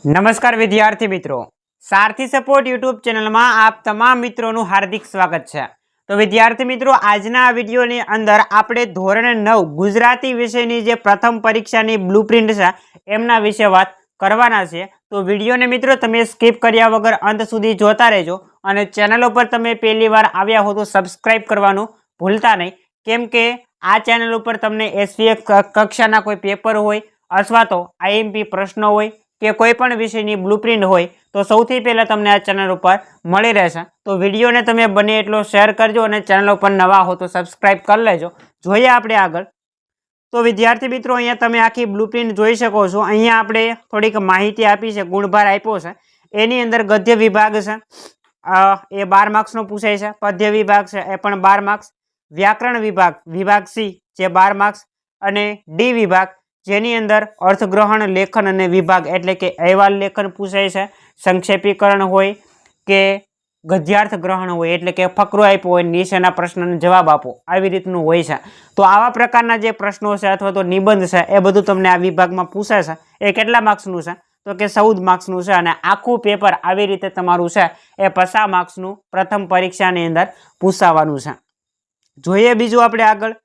નમસ્કાર વિદ્યાર્થી મિત્રો, સારથી સપોર્ટ યુટ્યુબ ચેનલમાં આપ તમામ મિત્રોનું હાર્દિક સ્વાગત છે। તો વિદ્યાર્થી મિત્રો, આજના આ વિડીયોની અંદર આપણે ધોરણ 9 ગુજરાતી વિષયની જે પ્રથમ પરીક્ષાની બ્લુપ્રિન્ટ છે એમના વિશે વાત કરવાના છે। તો વિડીયોને મિત્રો તમે સ્કીપ કર્યા વગર અંત સુધી જોતા રહેજો અને ચેનલ ઉપર તમે પહેલી વાર આવ્યા હો તો સબસ્ક્રાઇબ કરવાનું ભૂલતા નહીં, કેમ કે આ ચેનલ ઉપર તમને એસવીએ કક્ષાના કોઈ પેપર હોય અથવા તો આઈએમપી પ્રશ્નો હોય કે કોઈ પણ વિષયની બ્લુપ્રિન્ટ હોય તો સૌથી પહેલા તમને આ ચેનલ ઉપર મળી રહેશે। તો વિડીયોને તમે બને એટલો શેર કરજો અને ચેનલ ઉપર નવા હો તો સબસ્ક્રાઇબ કરી લેજો। જોઈએ આપણે આગળ। તો વિદ્યાર્થી મિત્રો, અહીંયા તમે આખી બ્લુપ્રિન્ટ જોઈ શકો છો। અહીંયા આપણે થોડીક માહિતી આપી છે, ગુણભાર આપ્યો છે। એની અંદર ગદ્ય વિભાગ છે, એ 12 માર્ક્સનો પૂછાય છે। પદ્ય વિભાગ છે એ પણ 12 માર્ક્સ। વ્યાકરણ વિભાગ વિભાગ સી જે 12 માર્ક્સ અને ડી વિભાગ જેની અંદર અર્થગ્રહણ, લેખન અને વિભાગ એટલે કે અહેવાલ લેખન પૂછાય છે। સંક્ષેપીકરણ હોય કે ગદ્યાર્થ ગ્રહણ હોય એટલે કે ફકરો આપ્યો હોય, નીચેના પ્રશ્નનો જવાબ આપો, આવી રીતનું હોય છે। તો આવા પ્રકારના જે પ્રશ્નો છે અથવા તો નિબંધ છે એ બધું તમને આ વિભાગમાં પૂછાય છે। એ કેટલા માર્ક્સનું છે તો કે 14 માર્ક્સનું છે અને આખું પેપર આવી રીતે તમારું છે એ 50 માર્ક્સનું પ્રથમ પરીક્ષાની અંદર પૂછાવાનું છે। જોઈએ બીજું આપણે આગળ।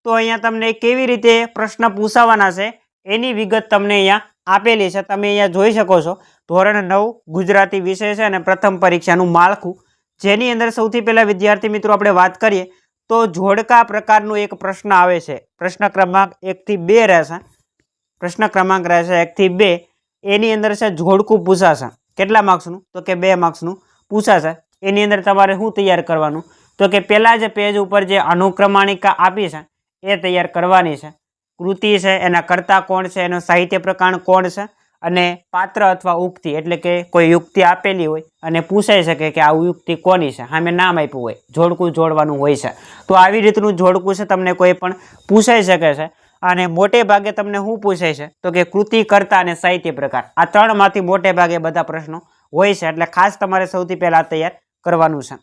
તો અહીંયા તમને કેવી રીતે પ્રશ્ન પૂછાવાના છે એની વિગત તમને અહીંયા આપેલી છે, તમે અહીંયા જોઈ શકો છો। ધોરણ 9 ગુજરાતી વિષય છે અને પ્રથમ પરીક્ષાનું માળખું, જેની અંદર સૌથી પહેલા વિદ્યાર્થી મિત્રો આપણે વાત કરીએ તો જોડકા પ્રકારનો એક પ્રશ્ન આવે છે। પ્રશ્ન ક્રમાંક 1 થી 2 રહેશે। પ્રશ્ન ક્રમાંક રહેશે 1 થી 2, એની અંદર છે જોડકું પૂછાશે। કેટલા માર્ક્સનું તો કે 2 માર્ક્સનું પૂછાશે। એની અંદર તમારે શું તૈયાર કરવાનું તો કે પહેલા જ પેજ ઉપર જે અનુક્રમણિકા આપી છે એ તૈયાર કરવાની છે। કૃતિ છે, એના કર્તા કોણ છે, એનો સાહિત્ય પ્રકાર કોણ છે અને પાત્ર અથવા ઉક્તિ એટલે કે કોઈ યુક્તિ આપેલી હોય અને પૂછાઈ શકે કે આ યુક્તિ કોની છે, સામે નામ આપ્યું હોય, જોડકું જોડવાનું હોય છે। તો આવી રીતનું જોડકું છે તમને કોઈ પણ પૂછાઈ શકે છે અને મોટે ભાગે તમને શું પૂછાય છે તો કે કૃતિ, કર્તા અને સાહિત્ય પ્રકાર, આ ત્રણમાંથી મોટે ભાગે બધા પ્રશ્નો હોય છે, એટલે ખાસ તમારે સૌથી પહેલા તૈયાર કરવાનું છે।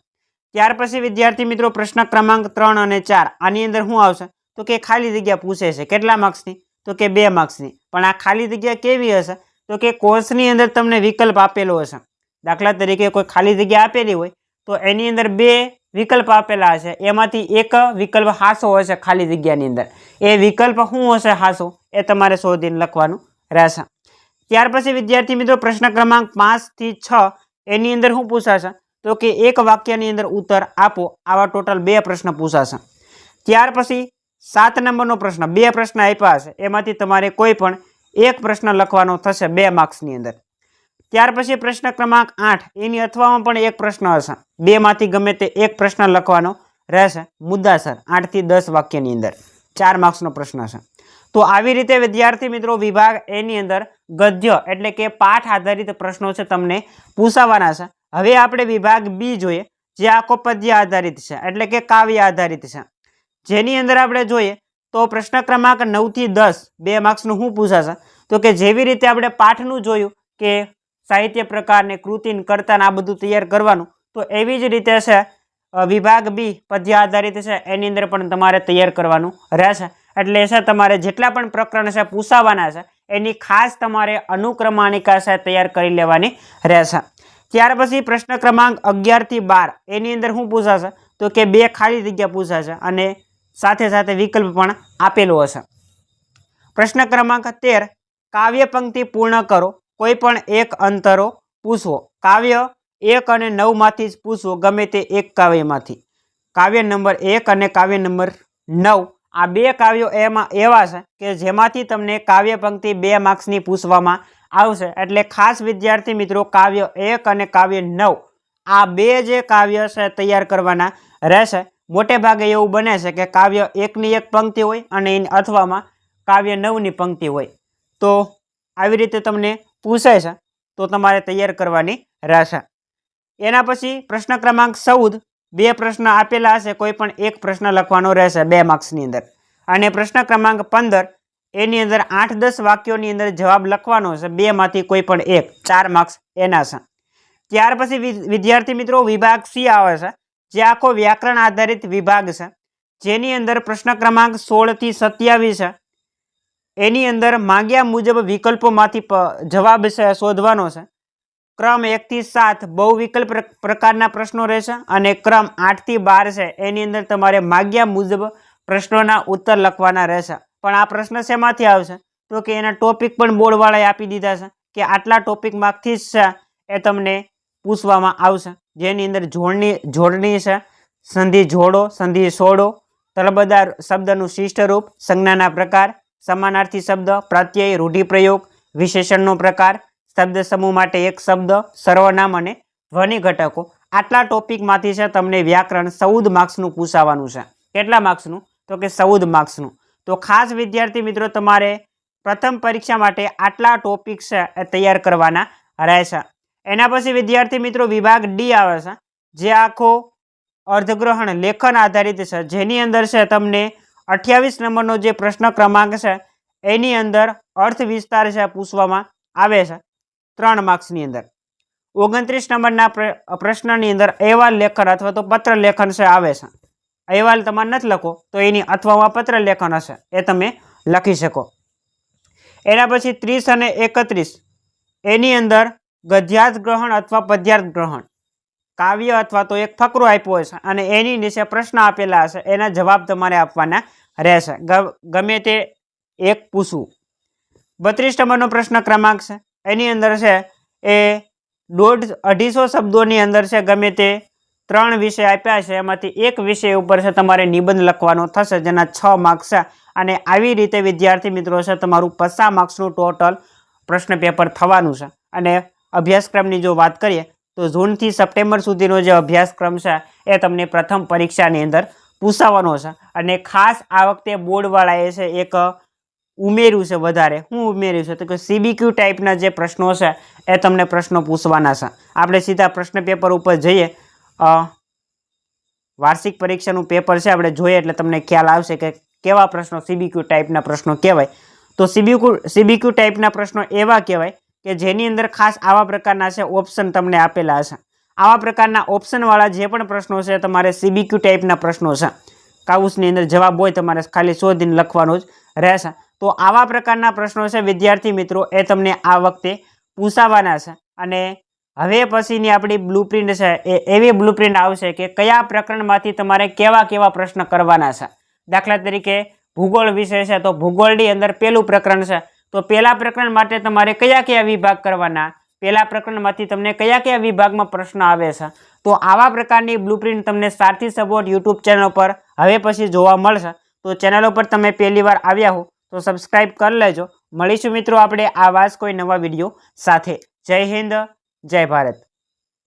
ત્યાર પછી વિદ્યાર્થી મિત્રો પ્રશ્ન ક્રમાંક 3 અને 4 આની અંદર શું આવશે તો કે ખાલી જગ્યા પૂછે છે। કેટલા માર્ક્સની તો કે 2 માર્ક્સની। પણ આ ખાલી જગ્યા કેવી હશે તો કે કોષની અંદર તમને વિકલ્પ આપેલો હશે। દાખલા તરીકે કોઈ ખાલી જગ્યા આપેલી હોય તો એની અંદર 2 વિકલ્પ આપેલા હશે, એમાંથી એક વિકલ્પ હાસો હશે ખાલી જગ્યાની અંદર। એ વિકલ્પ શું હશે હાસો એ તમારે શોધીને લખવાનું રહેશે। ત્યાર પછી વિદ્યાર્થી મિત્રો પ્રશ્ન ક્રમાંક 5 થી 6 એની અંદર શું પૂછાશે તો કે એક વાક્યની અંદર ઉત્તર આપો। આવા ટોટલ 2 પ્રશ્ન પૂછાશે। ત્યાર પછી 7 નંબરનો પ્રશ્ન, 2 પ્રશ્ન આપ્યા હશે, એમાંથી તમારે કોઈ પણ એક પ્રશ્ન લખવાનો થશે 2 માર્ક્સની અંદર। ત્યાર પછી પ્રશ્ન ક્રમાંક 8 એની અથવામાં પણ એક પ્રશ્ન હશે, 2 માંથી ગમે તે એક પ્રશ્ન લખવાનો રહેશે મુદ્દાસર 8 થી 10 વાક્યની અંદર, 4 માર્ક્સનો પ્રશ્ન છે। તો આવી રીતે વિદ્યાર્થી મિત્રો વિભાગ એની અંદર ગદ્ય એટલે કે પાઠ આધારિત પ્રશ્નો છે તમને પૂછાવાના છે। હવે આપણે વિભાગ બી જોઈએ, જે આખો પદ્ય આધારિત છે એટલે કે કાવ્ય આધારિત છે। જેની અંદર આપણે જોઈએ તો પ્રશ્ન ક્રમાંક 9 થી 10 2 માર્ક્સનું શું પૂછાશે તો કે જેવી રીતે આપણે પાઠનું જોયું કે સાહિત્ય પ્રકાર ને કૃતિ ને કર્તા આ બધું તૈયાર કરવાનું, તો એવી જ રીતે છે વિભાગ બી પદ્ય આધારિત છે, એની અંદર પણ તમારે તૈયાર કરવાનું રહેશે। એટલે છે તમારે જેટલા પણ પ્રકરણ છે પૂછાવાના છે એની ખાસ તમારે અનુક્રમણિકા છે તૈયાર કરી લેવાની રહેશે। ત્યાર પછી પ્રશ્ન ક્રમાંક 11 થી 12 એની અંદર શું પૂછાશે તો કે 2 ખાલી જગ્યા પૂછાશે અને સાથે સાથે વિકલ્પ પણ આપેલો હશે। પ્રશ્ન ક્રમાંક 13 કાવ્ય પંક્તિ પૂર્ણ કરો, કોઈ પણ એક અંતરો પૂછવો। કાવ્ય 1 અને 9 માંથી જ પૂછવો, ગમે તે એક કાવ્યમાંથી। કાવ્ય નંબર 1 અને કાવ્ય નંબર 9 આ 2 કાવ્યો એમાં એવા છે કે જેમાંથી તમને કાવ્ય પંક્તિ 2 માર્ક્સની પૂછવામાં આવશે। એટલે ખાસ વિદ્યાર્થી મિત્રો કાવ્ય 1 અને કાવ્ય 9 આ 2 જે કાવ્ય છે તૈયાર કરવાના રહેશે। મોટે ભાગે એવું બને છે કે કાવ્ય 1 ની એક પંક્તિ હોય અને અથવામાં કાવ્ય 9 ની પંક્તિ હોય, તો આવી રીતે તમને પૂછાય છે તો તમારે તૈયાર કરવાની રહેશે। એના પછી પ્રશ્ન ક્રમાંક 14 2 પ્રશ્ન આપેલા હશે, કોઈ પણ એક પ્રશ્ન લખવાનો રહેશે 2 માર્ક્સની અંદર। અને પ્રશ્ન ક્રમાંક 15 એની અંદર 8-10 વાક્યોની અંદર જવાબ લખવાનો છે, 2 માંથી કોઈ પણ એક, 4 માર્ક્સ એના છે। ત્યાર પછી વિદ્યાર્થી મિત્રો વિભાગ સી આવે છે, જે આખો વ્યાકરણ આધારિત વિભાગ છે, જેની અંદર પ્રશ્ન ક્રમાંક 16 થી 27 છે એની અંદર માંગ્યા મુજબ વિકલ્પોમાંથી જવાબ છે શોધવાનો છે. ક્રમ 1 થી 7 બહુ વિકલ્પ પ્રકારના પ્રશ્નો રહેશે અને ક્રમ 8 થી 12 છે એની અંદર તમારે માંગ્યા મુજબ પ્રશ્નોના ઉત્તર લખવાના રહેશે. પણ આ પ્રશ્ન શેમાંથી આવશે તો કે એના ટોપિક પણ બોર્ડવાળાએ આપી દીધા છે કે આટલા ટોપિકમાંથી જ છે એ તમને પૂછવામાં આવશે, જેની અંદર જોડણી છે, સંધિ જોડો, સંધિ છોડો, તળબદાર શબ્દનું શિષ્ટ રૂપ, સંજ્ઞાના પ્રકાર, સમાનાર્થી શબ્દ, પ્રત્યય, રૂઢિપ્રયોગ, વિશેષણનો પ્રકાર, શબ્દ સમૂહ માટે એક શબ્દ, સર્વનામ અને ધ્વનિ ઘટકો. આટલા ટોપિકમાંથી છે તમને વ્યાકરણ 14 માર્ક્સનું પૂછાવાનું છે. કેટલા માર્ક્સનું તો કે 14 માર્ક્સનું. તો ખાસ વિદ્યાર્થી મિત્રો તમારે પ્રથમ પરીક્ષા માટે આટલા ટોપિક છે એ તૈયાર કરવાના રહેશે. એના પછી વિદ્યાર્થી મિત્રો વિભાગ ડી આવે છે, જે આખો અર્ધગ્રહણ લેખન આધારિત છે, જેની અંદર છે તમને 28 નંબરનો જે પ્રશ્ન ક્રમાંક છે એની અંદર અર્થ વિસ્તાર છે પૂછવામાં આવે છે 3 માર્ક્સની અંદર. 29 નંબરના પ્રશ્નની અંદર અહેવાલ લેખન અથવા તો પત્ર લેખન છે આવે છે. અહેવાલ તમારે નથી લખો તો એની અથવામાં પત્ર લેખન હશે એ તમે લખી શકો. એના પછી 30 અને 31 એની અંદર ગદ્યાર્થ ગ્રહણ અથવા પદ્યાર્થ ગ્રહણ, કાવ્ય અથવા તો એક ફકરો આપ્યો હશે અને એની નીચે પ્રશ્ન આપેલા હશે, એના જવાબ તમારે આપવાના રહેશે. ગમે તે એક પૂછવું. 32 નંબરનો પ્રશ્ન ક્રમાંક છે એની અંદર છે એ 150-250 શબ્દોની અંદર છે ગમે તે 3 વિષય આપ્યા છે, એમાંથી એક વિષય ઉપર છે તમારે નિબંધ લખવાનો થશે, જેના 6 માર્ક્સ છે. અને આવી રીતે વિદ્યાર્થી મિત્રો છે તમારું 50 માર્ક્સનું ટોટલ પ્રશ્ન પેપર થવાનું છે. અને અભ્યાસક્રમની જો વાત કરીએ તો જૂનથી સપ્ટેમ્બર સુધીનો જે અભ્યાસક્રમ છે એ તમને પ્રથમ પરીક્ષાની અંદર પૂછાવાનો છે. અને ખાસ આ વખતે બોર્ડવાળાએ છે એક ઉમેર્યું છે વધારે. શું ઉમેર્યું છે તો કે CBQ ટાઈપના જે પ્રશ્નો છે એ તમને પ્રશ્નો પૂછવાના છે. આપણે સીધા પ્રશ્ન પેપર ઉપર જઈએ, વાર્ષિક પરીક્ષાનું પેપર છે આપણે જોઈએ એટલે તમને ખ્યાલ આવશે કે કેવા પ્રશ્નો CBQ ટાઈપના પ્રશ્નો કહેવાય. તો CBQ ટાઈપના પ્રશ્નો એવા કહેવાય કે જેની અંદર ખાસ આવા પ્રકારના છે ઓપ્શન તમને આપેલા હશે. આવા પ્રકારના ઓપ્શનવાળા જે પણ પ્રશ્નો છે તમારે CBQ ટાઈપના પ્રશ્નો છે. કાઉસની અંદર જવાબ હોય તમારે ખાલી શોધીને લખવાનો જ રહેશે. તો આવા પ્રકારના પ્રશ્નો છે વિદ્યાર્થી મિત્રો એ તમને આ વખતે પૂછાવાના છે. અને હવે પછીની આપણી બ્લુપ્રિન્ટ છે એ એવી બ્લુપ્રિન્ટ આવશે કે કયા પ્રકરણમાંથી તમારે કેવા પ્રશ્ન કરવાના છે. દાખલા તરીકે ભૂગોળ વિષય છે તો ભૂગોળની અંદર પહેલું પ્રકરણ છે તો પહેલા પ્રકરણ માટે તમારે કયા વિભાગ કરવાના, પહેલા પ્રકરણમાંથી તમને કયા વિભાગમાં પ્રશ્ન આવે છે. તો આવા પ્રકારની બ્લુપ્રિન્ટ તમને સારથી સપોર્ટ યુટ્યુબ ચેનલ પર હવે પછી જોવા મળશે. તો ચેનલ પર તમે પહેલી વાર આવ્યા હો તો સબસ્ક્રાઈબ કરી લેજો. મળીશું મિત્રો આપણે આવા જ કોઈ નવા વિડીયો સાથે. જય હિન્દ, જય ભારત.